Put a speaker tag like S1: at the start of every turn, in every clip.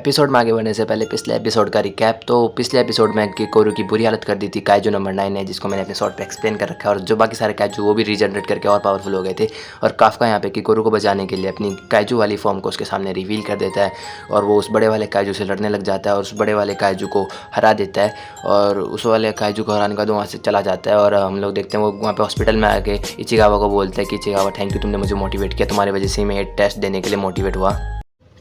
S1: Episode में आगे बढ़ने से पहले पिछले एपिसोड का रिकैप। तो पिछले एपिसोड में किकोरू की बुरी हालत कर दी थी काइजू नंबर 9 ने, जिसको मैंने अपने शॉर्ट पे एक्सप्लेन कर रखा है। और जो बाकी सारे काइजू वो भी रीजनरेट करके और पावरफुल हो गए थे। और काफका यहाँ पे किकोरू को बचाने के लिए अपनी काइजू वाली फॉर्म को उसके सामने रिवील कर देता है और वो उस बड़े वाले काइजू से लड़ने लग जाता है और उस बड़े वाले काइजू को हरा देता है। और उस वाले काइजू को हराने के बाद वहाँ से चला जाता है और हम लोग देखते हैं वो वहाँ पे हॉस्पिटल में आके इचिगावा को बोलते हैं कि इचिगावा थैंक यू, तुमने मुझे मोटिवेट किया, तुम्हारी वजह से मैं ये टेस्ट देने के लिए मोटिवेट हुआ।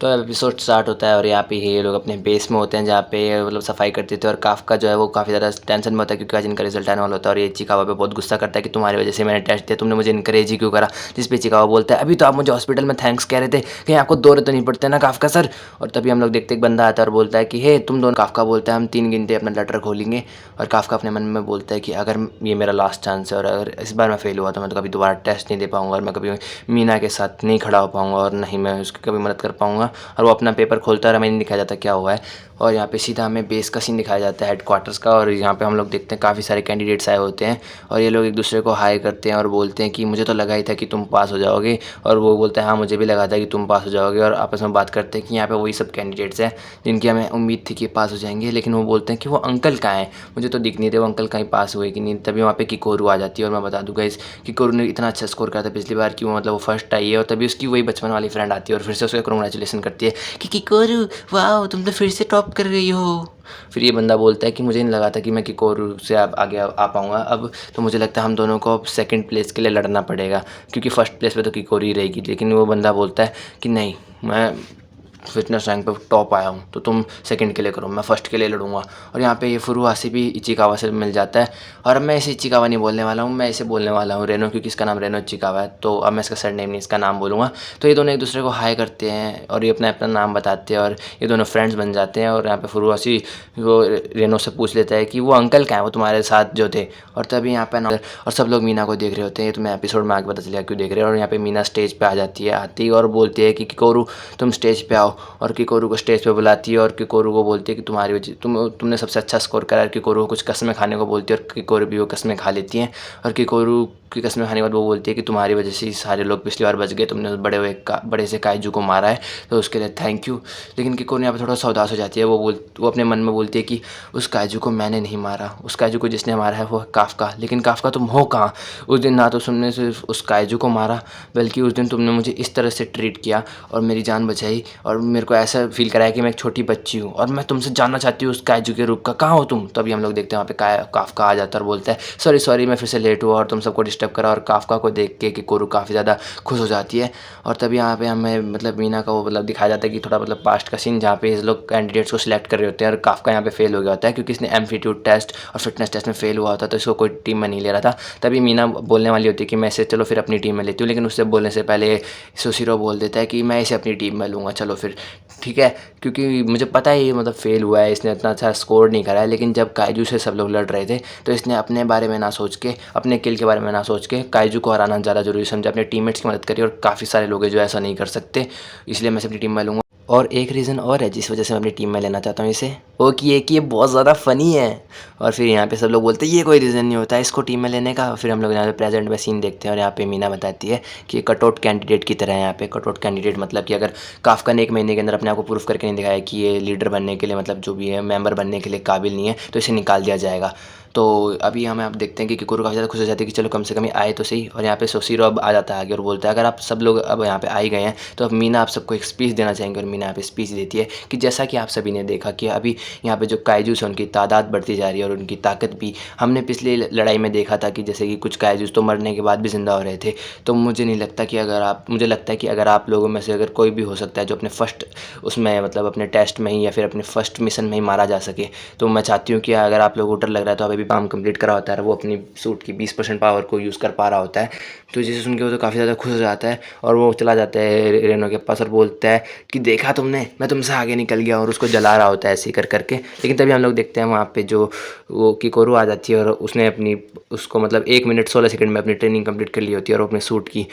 S1: तो अब एपिसोड स्टार्ट होता है और यहाँ पे ये लोग अपने बेस में होते हैं जहाँ पे मतलब सफाई करते थे। और काफका जो है वो काफ़ी ज़्यादा टेंशन में होता है क्योंकि आज इनका रिजल्ट आने वाला होता है। और ये इचिकावा पे बहुत गुस्सा करता है कि तुम्हारी वजह से मैंने टेस्ट दिया, तुमने मुझे इनकरेज ही क्यों करा। जिस पे इचिकावा बोलता है अभी तो आप मुझे हॉस्पिटल में थैंक्स कह रहे थे, कहीं आपको दौरे तो नहीं पड़ते ना काफका सर। और तभी हम लोग देखते एक बंदा आता है और बोलता है कि हे तुम दोनों। काफका बोलता है हम 3 गिनते अपना लेटर खोलेंगे। और काफका अपने मन में बोलता है कि अगर ये मेरा लास्ट चांस है और अगर इस बार मैं फेल हुआ तो मैं तो कभी दोबारा टेस्ट नहीं दे पाऊंगा और मैं कभी मीना के साथ नहीं खड़ा हो पाऊंगा और नहीं मैं उसकी कभी मदद कर पाऊंगा। और वो अपना पेपर खोलता है और हमें नहीं दिखाया जाता क्या हुआ है। और यहाँ पे सीधा हमें बेस का सीन दिखाया जाता है हेडक्वार्टर्स का। और यहाँ पे हम लोग देखते हैं काफ़ी सारे कैंडिडेट्स आए होते हैं और ये लोग एक दूसरे को हाई करते हैं और बोलते हैं कि मुझे तो लगा ही था कि तुम पास हो जाओगे। और वो बोलते हैं हाँ मुझे भी लगा था कि तुम पास हो जाओगे। और आपस में बात करते हैं कि यहाँ पे वही सब कैंडिडेट्स हैं जिनकी हमें उम्मीद थी कि पास हो जाएंगे। लेकिन वो बोलते हैं कि वो अंकल कहाँ हैं, मुझे तो दिख नहीं रहे वो अंकल कहीं पास हुए कि नहीं। तभी वहाँ पे किकोरू आ जाती है। और मैं बता दूँगा इस किकोरू ने इतना अच्छा स्कोर करा था पिछली बार कि वो मतलब वो फर्स्ट आई है। और तभी उसकी वही बचपन वाली फ्रेंड आती है और फिर से उसका कंग्रेचुलेसन करती है कि किकोरू वाह तुम तो फिर से टॉप कर रही हो। फिर ये बंदा बोलता है कि मुझे नहीं लगा था कि मैं किकोरू से आगे आ पाऊँगा, अब तो मुझे लगता है हम दोनों को अब सेकंड प्लेस के लिए लड़ना पड़ेगा क्योंकि फर्स्ट प्लेस पे तो किकोरू ही रहेगी। लेकिन वो बंदा बोलता है कि नहीं, मैं फिटनेस रैंक पे टॉप आया हूँ तो तुम सेकंड के लिए करो, मैं फर्स्ट के लिए लड़ूंगा। और यहाँ पे ये फुरुहाशी भी इचिकावा से मिल जाता है। और अब मैं इसे इचिकावा नहीं बोलने वाला हूँ, मैं इसे बोलने वाला हूँ रेनो, क्योंकि इसका नाम रेनो इचिकावा है। तो अब मैं इसका सर नेम नहीं इसका नाम बोलूँगा। तो ये दोनों एक दूसरे को हाई करते हैं और ये अपना अपना नाम बताते हैं और ये दोनों फ्रेंड्स बन जाते हैं। और यहाँ पे फुरुहाशी वो रेनो से पूछ लेता है कि वो अंकल कहाँ है वो तुम्हारे साथ जो थे। और तभी यहाँ पे और सब लोग मीना को देख रहे होते हैं। ये तो मैं एपिसोड में आगे पता चलेगा क्यों देख रहे हैं। और यहाँ पे मीना स्टेज पे आ जाती है आती और बोलती है कि किकोरू तुम स्टेज पे आओ। और किकोरू को स्टेज पे बुलाती है और किकोरू को बोलती है कि तुम्हारी वजह तुमने सबसे अच्छा स्कोर करा है। किकोरू को कुछ कस्में खाने को बोलती है और किकोरू भी वो कस्में खा लेती हैं। और किकोरू की कस्में खाने के बाद वो बोलती है कि तुम्हारी वजह से ही सारे लोग पिछली बार बच गए, तुमने उस बड़े से काइजू को मारा है तो उसके लिए थैंक यू। लेकिन किकोरू यहाँ पर थोड़ा सा उदास हो जाती है। वो अपने मन में बोलती है कि उस काइजू को मैंने नहीं मारा, उस काइजू को जिसने मारा है वो काफका। लेकिन काफका तुम हो कहाँ? उस दिन ना तो तुमने सिर्फ उस काइजू को मारा बल्कि उस दिन तुमने मुझे इस तरह से ट्रीट किया और मेरी जान बचाई और मेरे को ऐसा फील कराया कि मैं एक छोटी बच्ची हूँ और मैं तुमसे जानना चाहती हूँ उस काइजू के रूप का, कहाँ हो तुम? तो अभी हम लोग देखते हैं वहाँ पे काफका आ जाता है और बोलता है सॉरी सॉरी मैं फिर से लेट हुआ और तुम सबको डिस्टर्ब करा। और काफका को देख के किकोरू काफ़ी ज़्यादा खुश हो जाती है। और तभी यहाँ पे हमें मतलब मीना का वो मतलब दिखाया जाता है कि थोड़ा मतलब पास्ट का सीन जहाँ पे इस लोग कैंडिडेट्स को सिलेक्ट कर रहे होते हैं और काफका यहाँ पे फेल हो गया होता है क्योंकि इसने एप्टीट्यूड टेस्ट और फिटनेस टेस्ट में फेल हुआ होता है तो इसको कोई टीम में नहीं ले रहा था। तभी मीना बोलने वाली होती है कि मैं इसे चलो फिर अपनी टीम में लेती हूँ। लेकिन उससे बोलने से पहले सुशीरो बोल देता है कि मैं इसे अपनी टीम में लूँगा, चलो फिर ठीक है, क्योंकि मुझे पता है ये मतलब फेल हुआ है, इसने इतना अच्छा स्कोर नहीं करा है। लेकिन जब काइजू से सब लोग लड़ रहे थे तो इसने अपने बारे में ना सोच के, अपने किल के बारे में ना सोच के काइजू को हराना ज़्यादा जरूरी समझा, अपने टीममेट्स की मदद करी। और काफ़ी सारे लोग हैं जो ऐसा नहीं कर सकते, इसलिए मैं इसे अपनी टीम में लूँगा। और एक रीज़न और है जिस वजह से मैं अपनी टीम में लेना चाहता हूँ इसे, वो कि ये बहुत ज़्यादा फ़नी है। और फिर यहाँ पे सब लोग बोलते हैं ये कोई रीज़न नहीं होता है इसको टीम में लेने का। फिर हम लोग यहाँ पे प्रेजेंट में सीन देखते हैं और यहाँ पे मीना बताती है कि ये कटआउट कैंडिडेट की तरह है। यहाँ पे कटआउट कैंडिडेट मतलब कि अगर काफका ने 1 महीने के अंदर अपने आप को प्रूफ करके नहीं दिखाया कि ये लीडर बनने के लिए मतलब जो भी है मेंबर बनने के लिए काबिल नहीं है तो इसे निकाल दिया जाएगा। तो अभी हमें आप देखते हैं कि किकोरू काफ़ी ज़्यादा खुश हो जाती है कि चलो कम से कम ये आए तो सही। और यहाँ पे सोसीरो अब आ जाता है आगे और बोलता है अगर आप सब लोग अब यहाँ पे आ ही गए हैं तो अब मीना आप सबको एक स्पीच देना चाहेंगे। और मीना यहाँ पे स्पीच देती है कि जैसा कि आप सभी ने देखा कि अभी यहाँ पे जो काइजूस हैं उनकी तादाद बढ़ती जा रही है और उनकी ताकत भी। हमने पिछली लड़ाई में देखा था कि जैसे कि कुछ काइजूस तो मरने के बाद भी ज़िंदा हो रहे थे। तो मुझे नहीं लगता कि मुझे लगता है कि अगर आप लोगों में से अगर कोई भी हो सकता है जो अपने फर्स्ट उसमें मतलब अपने टेस्ट में ही या फिर अपने फर्स्ट मिशन में ही मारा जा सके, तो मैं चाहती हूँ कि अगर आप लोगों को डर लग रहा है तो अभी भी काम कंप्लीट करा होता है, वो अपनी सूट की 20% पावर को यूज़ कर पा रहा होता है। तो जिसे सुन के वो तो काफ़ी ज़्यादा खुश हो जाता है और वो चला जाता है रेनो के पास और बोलता है कि देखा तुमने, मैं तुमसे आगे निकल गया। और उसको जला रहा होता है ऐसे कर करके। लेकिन तभी हम लोग देखते हैं वहाँ पे जो वो किकोरू आ जाती है और उसने उसको मतलब 1 मिनट 16 सेकंड में अपनी ट्रेनिंग कंप्लीट कर ली होती है और वो अपने सूट की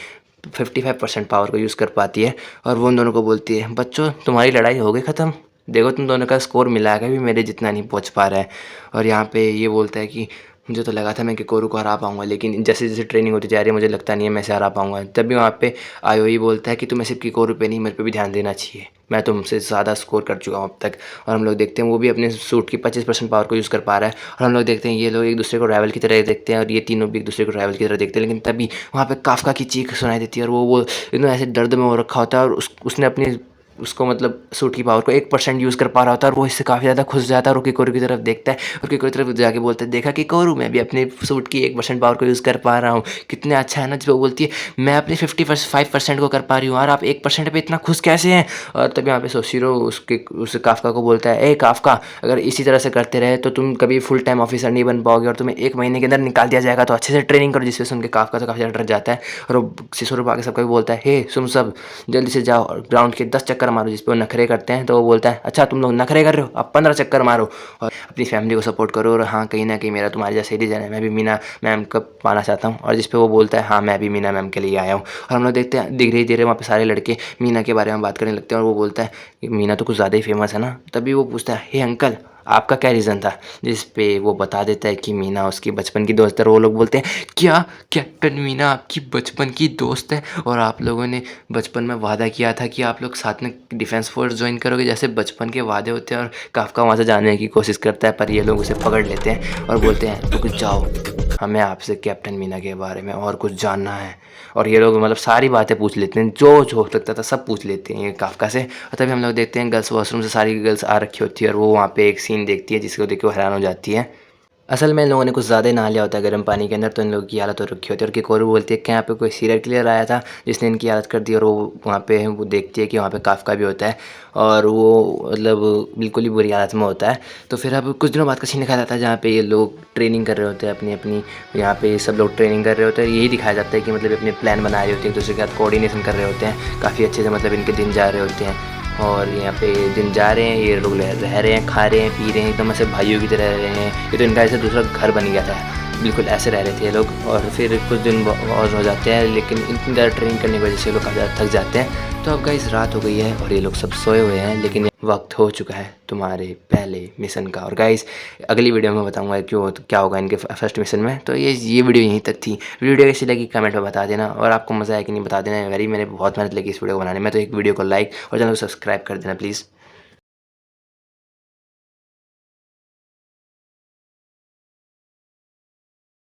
S1: 55% पावर को यूज़ कर पाती है। और वो उन दोनों को बोलती है बच्चों तुम्हारी लड़ाई हो गई ख़त्म, देखो तुम दोनों का स्कोर मिला के भी मेरे जितना नहीं पहुंच पा रहा है। और यहाँ पे ये बोलता है कि मुझे तो लगा था मैं किकोरू को हरा पाऊँगा, लेकिन जैसे जैसे ट्रेनिंग होती जा रही है मुझे लगता नहीं है मैं इसे हरा पाऊँगा। तभी वहाँ पे आयोई बोलता है कि तुम्हें सिर्फ किकोरू पे नहीं मेरे पे भी ध्यान देना चाहिए, मैं तुमसे ज़्यादा स्कोर कर चुका हूँ अब तक। और हम लोग देखते हैं वो भी अपने सूट की 25% पावर को यूज़ कर पा रहा है, और हम लोग देखते हैं ये लोग एक दूसरे को राइवल की तरह देखते हैं, और ये तीनों भी एक दूसरे को राइवल की तरह देखते हैं। लेकिन तभी वहाँ पे काफ्का की चीख सुनाई देती है, और वो एकदम ऐसे दर्द में हो रखा होता है, और उसने अपनी उसको मतलब सूट की पावर को 1% यूज़ कर पा रहा होता है, और वो इससे काफ़ी ज़्यादा खुश हो जाता है, और वो किकोरू की तरफ देखता है, और किकोरू की तरफ जाके बोलता है, देखा किकोरू मैं भी अपने सूट की 1% पावर को यूज़ कर पा रहा हूँ, कितने अच्छा है ना। जब वो बोलती है मैं अपने 55% को कर पा रही हूँ और आप 1% पे इतना खुश कैसे हैं। और तभी यहाँ पे सोशिरो उस काफ्का को बोलता है, ए काफ्का, अगर इसी तरह से करते रहे तो तुम कभी फुल टाइम ऑफिसर नहीं बन पाओगे, और तुम्हें 1 महीने के अंदर निकाल दिया जाएगा, तो अच्छे से ट्रेनिंग करो। जिससे सुन के काफ्का तो काफ़ी ज़्यादा डर जाता है, और वो शिशोरो आके सबको भी बोलता है, हे तुम सब जल्दी से जाओ ग्राउंड के 10 चक्कर मारो। जिस पे वो नखरे करते हैं, तो वो बोलता है, अच्छा तुम लोग नखरे कर रहे हो, अब 15 चक्कर मारो और अपनी फैमिली को सपोर्ट करो। और हाँ, कहीं ना कहीं मेरा तुम्हारे जैसे ही रीजन है, मैं भी मीना मैम को पाना चाहता हूँ। और जिस पे वो बोलता है, हाँ मैं भी मीना मैम के लिए आया हूँ। और हम लोग देखते हैं धीरे धीरे वहाँ पे सारे लड़के मीना के बारे में बात करने लगते हैं, और वो बोलता है कि मीना तो कुछ ज़्यादा ही फेमस है ना। तभी वो पूछता है, हे अंकल आपका क्या रीज़न था। जिस पे वो बता देता है कि मीना उसकी बचपन की दोस्त है। और वो लोग बोलते हैं, क्या कैप्टन मीना आपकी बचपन की दोस्त है, और आप लोगों ने बचपन में वादा किया था कि आप लोग साथ में डिफेंस फोर्स ज्वाइन करोगे, जैसे बचपन के वादे होते हैं। और काफ्का वहाँ से जाने की कोशिश करता है, पर ये लोग उसे पकड़ लेते हैं और बोलते हैं, रुक जाओ, हमें आपसे कैप्टन मीना के बारे में और कुछ जानना है। और ये लोग मतलब सारी बातें पूछ लेते हैं, जो जो हो सकता था सब पूछ लेते हैं ये काफ्का से। और तभी हम लोग देखते हैं गर्ल्स वॉशरूम से सारी गर्ल्स आ रखी होती है, और वो वहाँ पे एक सीन देखती है जिसको देख के वो हैरान हो जाती है। असल में इन लोगों ने कुछ ज़्यादा ही नहा लिया होता है गर्म पानी के अंदर, तो इन लोगों की हालत हो रखी होती है। और किकोरू बोलती है कि यहाँ पे कोई सीरियल किलर आया था जिसने इनकी हालत कर दी। और वो वहाँ पे वो देखती है कि वहाँ पे काफ्का भी होता है, और वो मतलब बिल्कुल ही बुरी हालत में होता है। तो फिर अब कुछ दिनों बाद का सीन दिखाया जाता है जहाँ पे ये लोग ट्रेनिंग कर रहे होते हैं अपनी अपनी। यहाँ पे सब लोग ट्रेनिंग कर रहे होते हैं, यही दिखाया जाता है कि मतलब अपने प्लान बना रहे होते हैं, एक दूसरे के साथ कोऑर्डिनेशन कर रहे होते हैं काफ़ी अच्छे से, मतलब इनके दिन जा रहे होते हैं। और यहाँ पे दिन जा रहे हैं, ये लोग रह रहे हैं, खा रहे हैं, पी रहे हैं, एकदम ऐसे भाइयों की तरह रह रहे हैं। ये तो इनका ऐसे दूसरा घर बन गया था, बिल्कुल ऐसे रह रहे थे ये लोग। और फिर कुछ दिन और हो जाते हैं, लेकिन इतनी ज़्यादा ट्रेनिंग करने की वजह से ये लोग काफ़ी ज़्यादा थक जाते हैं। तो अब गाइस रात हो गई है और ये लोग सब सोए हुए हैं, लेकिन वक्त हो चुका है तुम्हारे पहले मिशन का। और गाइस अगली वीडियो में बताऊंगा क्यों क्या होगा इनके फर्स्ट मिशन में। तो ये वीडियो यहीं तक थी। वीडियो कैसी लगी कमेंट में बता देना, और आपको मज़ा आया कि नहीं बता देना। वेरी मैंने बहुत मेहनत लगी इस वीडियो को बनाने में, तो एक वीडियो को लाइक और चैनल को सब्सक्राइब कर देना प्लीज़।